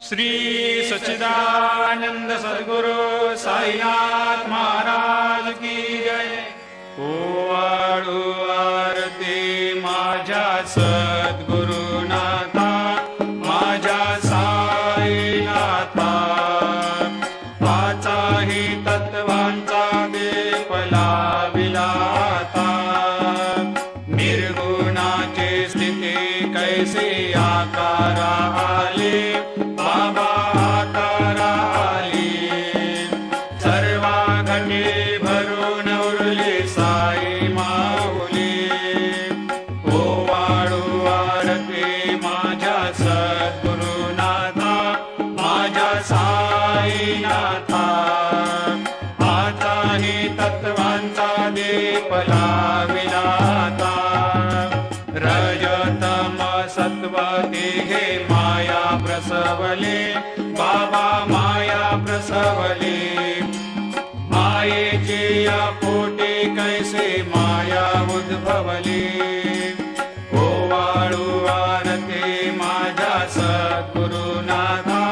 श्री सच्चिदानंद सद्गुरु साईनाथ महाराज की जय। ओवाळू आरती माझ्या सद्गुरुनाथा, माझ्या साईनाथा, पाचाही तत्वांचा दीप लाविला आता। निर्गुणाची स्थिती कैसे आकारा आले, बाबा आकारा आले। सर्वा घटे भरून उरले साई माऊली। ओवाळू आरती माझ्या सद्गुरुनाथा, माझ्या साईनाथा, आताही तत्वांचा दीप लाविला आता। रजतम सत्व तिघे माया प्रसवले, बाबा माया प्रसवले। मायेची या पोटी कैसे माया उद्भवली। ओवाळू आरती माझ्या सद्गुरुनाथा,